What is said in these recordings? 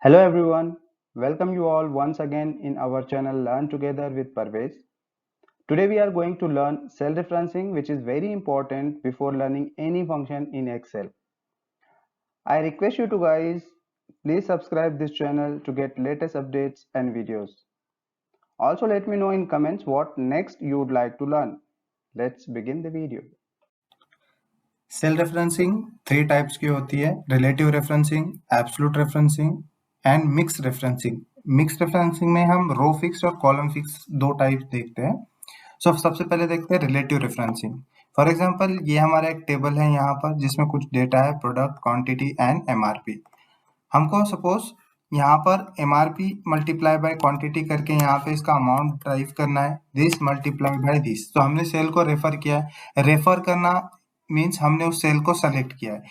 Hello everyone, welcome you all once again in our channel Learn Together with Parvez. Today we are going to learn cell referencing, which is very important before learning any function in Excel. I request you to guys, please subscribe this channel to get latest updates and videos. Also let me know in comments what next you would like to learn. Let's begin the video. Cell referencing three types की होती है, relative referencing, absolute referencing and mix referencing. Mix referencing में हम row fix और column fix दो type देखते हैं। सबसे पहले देखते हैं रिलेटिव रेफरेंसिंग। फॉर एग्जांपल ये हमारा एक टेबल है यहाँ पर जिसमें कुछ डेटा है, प्रोडक्ट, क्वांटिटी एंड एमआरपी। हमको सपोज यहाँ पर एमआरपी मल्टीप्लाई बाय क्वांटिटी करके यहाँ पे इसका अमाउंट ड्राइव करना है, दिस मल्टीप्लाई बाय दिस। तो हमने सेल को रेफर किया है। रेफर करना मीन्स हमने उस सेल को सेलेक्ट किया है।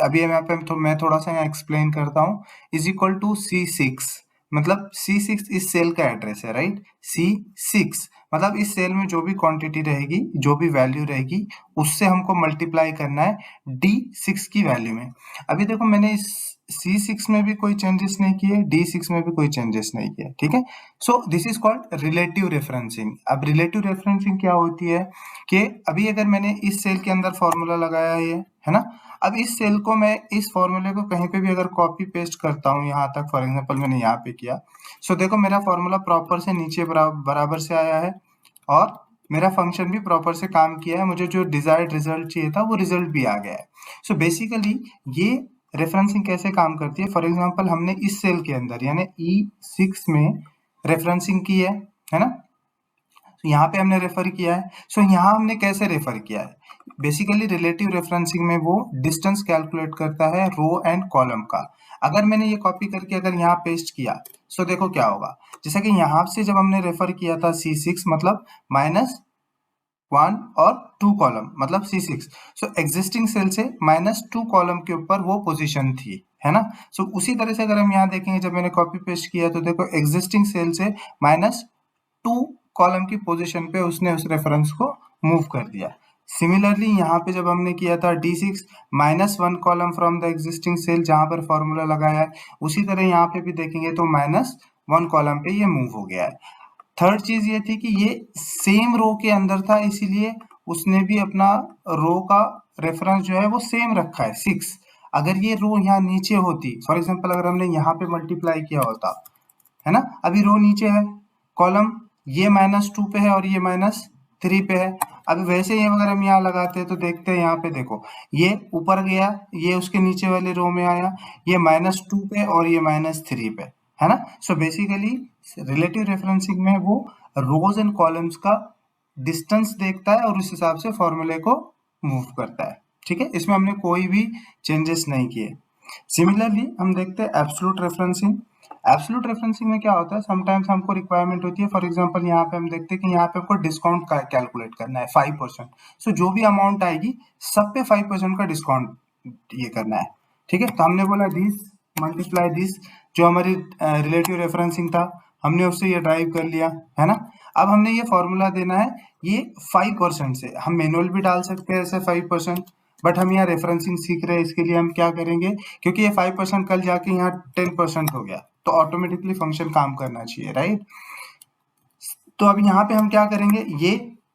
अभी यहाँ पे मैं थोड़ा सा यहाँ एक्सप्लेन करता हूँ। इज इक्वल टू C6, मतलब C6 इस सेल का एड्रेस है, राइट। C6 मतलब इस सेल में जो भी क्वांटिटी रहेगी, जो भी वैल्यू रहेगी, उससे हमको मल्टीप्लाई करना है D6 की वैल्यू में। अभी देखो मैंने इस C6 में भी कोई चेंजेस नहीं किए, D6 में भी कोई चेंजेस नहीं किए, ठीक है। So this is called relative referencing. अब रिलेटिव रेफरेंसिंग क्या होती है कि अभी अगर मैंने इस सेल के अंदर फॉर्मूला लगाया है ना, अब इस सेल को मैं इस फॉर्मूले को कहीं पे भी अगर कॉपी पेस्ट करता हूँ यहाँ तक, फॉर एग्जांपल मैंने यहाँ पे किया, सो देखो मेरा फॉर्मूला प्रॉपर से नीचे बराबर से आया है और मेरा फंक्शन भी प्रॉपर से काम किया है। मुझे जो डिजायर्ड रिजल्ट चाहिए था वो रिजल्ट भी आ गया है। सो बेसिकली ये रेफरेंसिंग कैसे काम करती है, फॉर एग्जांपल हमने इस सेल के अंदर यानी E6 में रेफरेंसिंग की है ना। तो यहाँ पे हमने रेफर किया है। सो यहाँ हमने कैसे रेफर किया है, बेसिकली रिलेटिव रेफरेंसिंग में वो डिस्टेंस कैलकुलेट करता है रो एंड कॉलम का। अगर मैंने ये कॉपी करके अगर यहाँ पेस्ट किया, सो देखो क्या होगा। जैसे कि यहाँ से जब हमने रेफर किया था C6 मतलब -1 और 2 कॉलम मतलब C6। सो एग्जिस्टिंग सेल से -2 कॉलम के ऊपर वो पोजीशन थी, है ना। सो उसी तरह से अगर हम यहाँ देखेंगे, जब मैंने कॉपी पेस्ट किया तो देखो एग्जिस्टिंग सेल से -2 कॉलम की पोजीशन पे उसने उस रेफरेंस को मूव कर दिया। सिमिलरली यहाँ पे जब हमने किया था D6 -1 column from the existing cell, जहां पर फॉर्मूला लगाया है, उसी तरह यहाँ पे भी देखेंगे तो -1 कॉलम पे ये मूव हो गया है। थर्ड चीज ये थी कि ये सेम रो के अंदर था, इसीलिए उसने भी अपना रो का रेफरेंस जो है वो सेम रखा है 6। अगर ये रो यहाँ नीचे होती, फॉर एग्जांपल अगर हमने यहाँ पे मल्टीप्लाई किया होता, है ना, अभी रो नीचे है, कॉलम ये -2 पे है और ये -3 पे है। अब वैसे ही अगर हम यहाँ लगाते हैं तो देखते हैं, यहाँ पे देखो ये ऊपर गया, ये उसके नीचे वाले रो में आया, ये -2 पे और ये -3 पे, है ना। सो बेसिकली रिलेटिव रेफरेंसिंग में वो रोज एंड कॉलम्स का डिस्टेंस देखता है और उस हिसाब से फॉर्मूले को मूव करता है, ठीक है। इसमें हमने कोई भी चेंजेस नहीं किए। सिमिलरली हम देखते हैं एब्सोल्यूट रेफरेंसिंग। एब्सोल्यूट रेफरेंसिंग में क्या होता है, समटाइम्स हमको रिक्वायरमेंट होती है, फॉर एग्जांपल यहाँ पे हम देखते हैं कि यहाँ पे हमको डिस्काउंट का कैलकुलेट करना है 5%। सो जो भी अमाउंट आएगी सब पे 5% का डिस्काउंट ये करना है, ठीक है। तो हमने बोला दिस मल्टीप्लाई दिस, जो हमारी रिलेटिव रेफरेंसिंग था, हमने उससे ये ड्राइव कर लिया, है ना। अब हमने ये फॉर्मूला देना है ये 5% से, हम मैनुअल भी डाल सकते हैं ऐसे 5%, बट हम यहाँ रेफरेंसिंग सीख रहे हैं, इसके लिए हम क्या करेंगे, क्योंकि ये 5% कल जाके यहाँ 10% हो गया तो ऑटोमेटिकली फंक्शन काम करना चाहिए, राइट। तो अब यहाँ पे हम क्या करेंगे, ये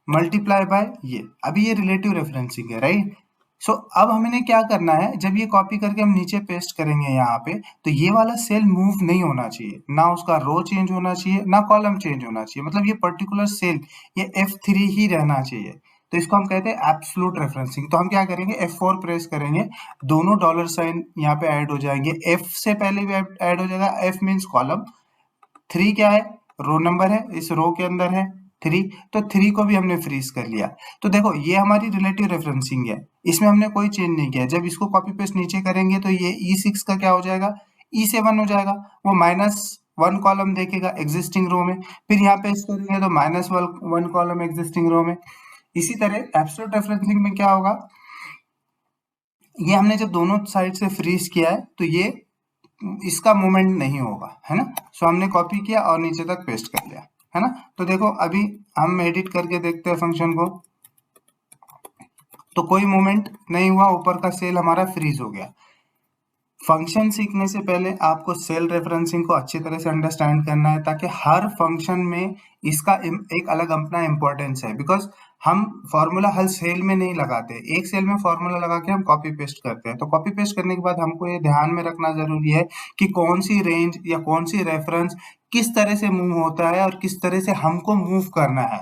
मल्टीप्लाई बाय ये, अभी ये रिलेटिव रेफरेंसिंग है, राइट। सो अब हमें क्या करना है, जब ये कॉपी करके हम नीचे पेस्ट करेंगे यहाँ पे, तो ये वाला सेल मूव नहीं होना चाहिए, ना उसका रो चेंज होना चाहिए ना कॉलम चेंज होना चाहिए, मतलब ये पर्टिकुलर सेल ये F3 ही रहना चाहिए। तो इसको हम कहते हैं एब्सोल्यूट रेफरेंसिंग। तो हम क्या करेंगे, F4 प्रेस करेंगे, दोनों डॉलर साइन यहाँ पे ऐड हो जाएंगे, F से पहले भी ऐड हो जाएगा, F मीन्स कॉलम, 3 क्या है, रो नंबर है, इस रो के अंदर है 3, तो 3 को भी हमने फ्रीज कर लिया। तो देखो ये हमारी रिलेटिव रेफरेंसिंग है, इसमें हमने कोई चेंज नहीं किया। जब इसको कॉपी पेस्ट नीचे करेंगे तो ये E6 का क्या हो जाएगा, E7 हो जाएगा, वो -1 कॉलम देखेगा एग्जिस्टिंग रो में, फिर यहाँ पे इसको करेंगे तो -1 कॉलम एग्जिस्टिंग रो में। इसी तरह एब्सोल्यूट रेफरेंसिंग में क्या होगा, ये हमने जब दोनों साइड से फ्रीज किया है तो ये इसका मूवमेंट नहीं होगा, है ना। सो हमने कॉपी किया और नीचे तक पेस्ट कर लिया, है ना। तो देखो अभी हम एडिट करके देखते हैं फंक्शन को, तो कोई मूवमेंट नहीं हुआ, ऊपर का सेल हमारा फ्रीज हो गया। फंक्शन सीखने से पहले आपको सेल रेफरेंसिंग को अच्छी तरह से अंडरस्टैंड करना है, ताकि हर फंक्शन में इसका एक अलग अपना इंपॉर्टेंस है। बिकॉज हम फॉर्मूला हर सेल में नहीं लगाते, एक सेल में फॉर्मूला लगा के हम कॉपी पेस्ट करते हैं। तो कॉपी पेस्ट करने के बाद हमको ये ध्यान में रखना जरूरी है कि कौन सी रेंज या कौन सी रेफरेंस किस तरह से मूव होता है और किस तरह से हमको मूव करना है।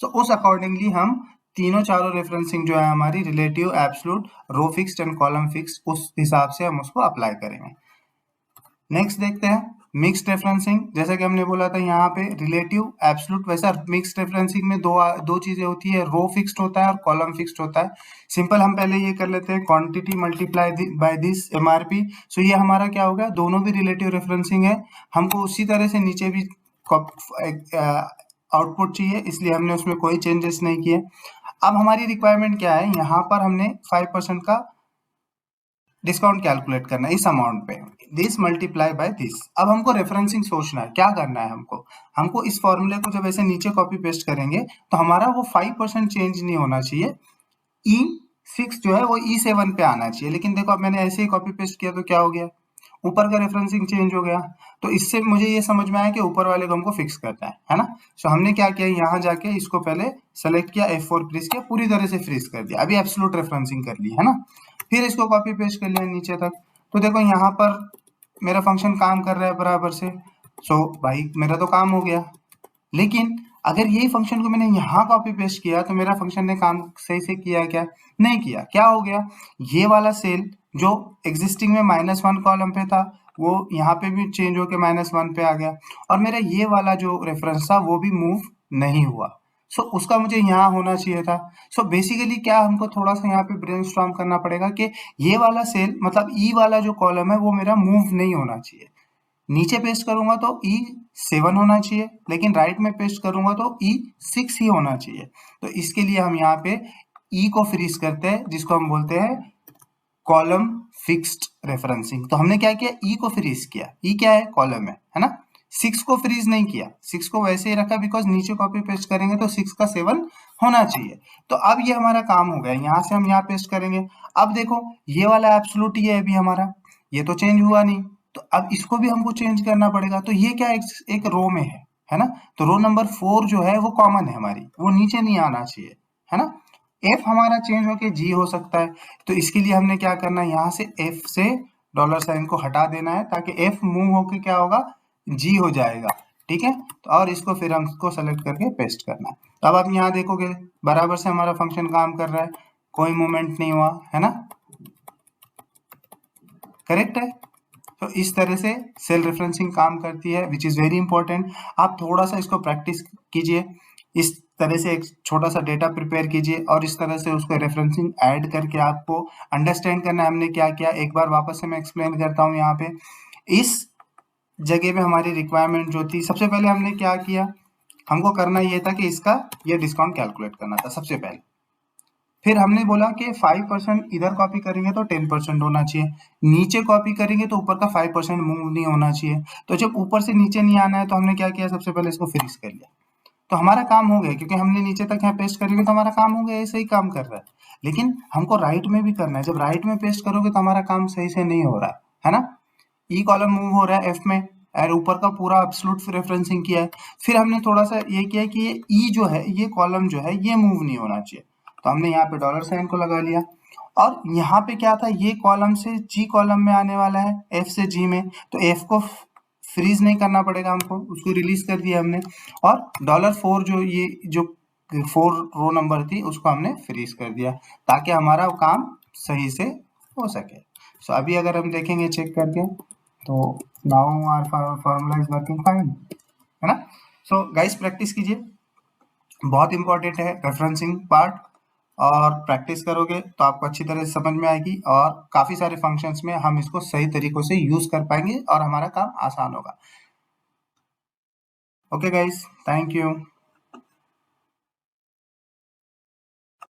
सो उस अकॉर्डिंगली हम तीनों चारों रेफरेंसिंग जो है हमारी relative, absolute, row fixed and column fixed, उस हिसाब से हम उसको अप्लाई करेंगे। नेक्स्ट देखते हैं मिक्स्ड रेफरेंसिंग। जैसा कि हमने बोला था यहाँ पे रिलेटिव, एब्सोल्यूट, वैसा मिक्स्ड रेफरेंसिंग में दो चीजें होती है, रो फिक्स्ड होता है और कॉलम फिक्स्ड होता है। सिंपल हम पहले ये कर लेते हैं, quantity multiply by this MRP. So ये हमारा क्या होगा, दोनों भी रिलेटिव रेफरेंसिंग है, हमको उसी तरह से नीचे भी आउटपुट चाहिए, इसलिए हमने उसमें कोई चेंजेस नहीं किए। अब हमारी रिक्वायरमेंट क्या है, यहाँ पर हमने 5% का डिस्काउंट कैलकुलेट करना है इस अमाउंट पे, दिस मल्टीप्लाई बाय दिस। अब हमको रेफरेंसिंग सोचना है, क्या करना है हमको इस फॉर्मूले को जब ऐसे नीचे कॉपी पेस्ट करेंगे तो हमारा वो 5% चेंज नहीं होना चाहिए, E6 जो है वो E7 पे आना चाहिए। लेकिन देखो अब मैंने ऐसे ही कॉपी पेस्ट किया तो क्या हो गया, ऊपर का रेफरेंसिंग चेंज हो गया। तो इससे मुझे ये समझ में आया कि ऊपर वाले को हमको फिक्स करना है ना। सो हमने क्या किया, यहाँ जाके इसको पहले सेलेक्ट किया, F4 प्रेस किया, पूरी तरह से फ्रीज कर दिया, अभी एब्सोल्यूट रेफरेंसिंग कर ली है ना। फिर इसको कॉपी पेस्ट कर लिया नीचे तक। तो देखो यहाँ पर मेरा फंक्शन काम कर रहा है बराबर से। सो भाई मेरा तो काम हो गया। लेकिन अगर यही फंक्शन को मैंने यहाँ कॉपी पेस्ट किया तो मेरा फंक्शन ने काम सही से किया क्या, नहीं किया। क्या हो गया, ये वाला सेल जो एग्जिस्टिंग में -1 कॉलम पे था वो यहाँ पे भी चेंज होके -1 पे आ गया, और मेरा ये वाला जो रेफरेंस था वो भी मूव नहीं हुआ। सो उसका मुझे यहाँ होना चाहिए था। सो बेसिकली क्या, हमको थोड़ा सा यहाँ पे ब्रेनस्टॉर्म करना पड़ेगा कि ये वाला सेल मतलब ई वाला जो कॉलम है वो मेरा मूव नहीं होना चाहिए। नीचे पेस्ट करूंगा तो E7 होना चाहिए, लेकिन राइट में पेस्ट करूंगा तो E6 ही होना चाहिए। तो इसके लिए हम यहाँ पे E को फ्रीज करते हैं, जिसको हम बोलते हैं कॉलम फिक्स्ड रेफरेंसिंग। तो हमने क्या किया, E को फ्रीज किया, E क्या है, कॉलम है ना। 6 को फ्रीज नहीं किया, 6 को वैसे ही रखा, बिकॉज नीचे कॉपी पेस्ट करेंगे तो 6 का 7 होना चाहिए। तो अब ये हमारा काम हो गया, यहाँ से हम यहाँ पेस्ट करेंगे। अब देखो ये वाला एब्सोल्यूट ही है अभी हमारा, ये तो चेंज हुआ नहीं, तो अब इसको भी हमको चेंज करना पड़ेगा। तो ये क्या एक रो में है ना। तो रो नंबर 4 जो है वो कॉमन है हमारी, वो नीचे नहीं आना चाहिए, है ना। एफ हमारा चेंज होके जी हो सकता है, तो इसके लिए हमने क्या करना है, यहाँ से एफ से $साइन को हटा देना है, ताकि एफ मूव होके क्या होगा, जी हो जाएगा। ठीक है, तो और इसको फिर हमको सेलेक्ट करके पेस्ट करना है। अब आप यहाँ देखोगे बराबर से हमारा फंक्शन काम कर रहा है, कोई मूवमेंट नहीं हुआ, है ना, करेक्ट है। तो इस तरह से सेल रेफरेंसिंग काम करती है, विच इज वेरी इंपॉर्टेंट। आप थोड़ा सा इसको प्रैक्टिस कीजिए, इस तरह से एक छोटा सा डेटा प्रिपेयर कीजिए और इस तरह से उसको रेफरेंसिंग ऐड करके आपको अंडरस्टैंड करना है हमने क्या किया। एक बार वापस से मैं एक्सप्लेन करता हूँ। यहाँ पे इस जगह पे हमारी रिक्वायरमेंट जो थी, सबसे पहले हमने क्या किया, हमको करना ये था कि इसका ये डिस्काउंट कैलकुलेट करना था सबसे पहले। फिर हमने बोला कि 5% इधर कॉपी करेंगे तो 10% होना चाहिए, नीचे कॉपी करेंगे तो ऊपर का 5% मूव नहीं होना चाहिए। तो जब ऊपर से नीचे नहीं आना है तो हमने क्या किया, सबसे पहले इसको फ्रीज कर लिया। तो हमारा काम हो गया, क्योंकि हमने नीचे तक यहाँ पेस्ट करेंगे तो हमारा काम हो गया, ऐसे ही काम कर रहा है। लेकिन हमको राइट में भी करना है, जब राइट में पेस्ट करोगे तो हमारा काम सही से नहीं हो रहा है ना। ई कॉलम मूव हो रहा है एफ में, और ऊपर का पूरा एब्सोल्यूट रेफरेंसिंग किया है। फिर हमने थोड़ा सा ये किया कि ये ई जो है, ये कॉलम जो है ये मूव नहीं होना चाहिए, तो हमने यहाँ पे $साइन को लगा लिया। और यहाँ पे क्या था, ये कॉलम से जी कॉलम में आने वाला है, एफ से जी में, तो एफ को फ्रीज नहीं करना पड़ेगा हमको, उसको रिलीज कर दिया हमने। और $4 जो ये जो 4 रो नंबर थी उसको हमने फ्रीज कर दिया, ताकि हमारा काम सही से हो सके। सो अभी अगर हम देखेंगे चेक करके, तो now our formula is working fine, है ना। सो गाइस प्रैक्टिस कीजिए, बहुत इंपॉर्टेंट है रेफरेंसिंग पार्ट, और प्रैक्टिस करोगे तो आपको अच्छी तरह से समझ में आएगी, और काफी सारे फंक्शंस में हम इसको सही तरीकों से यूज कर पाएंगे और हमारा काम आसान होगा। Okay guys, thank you.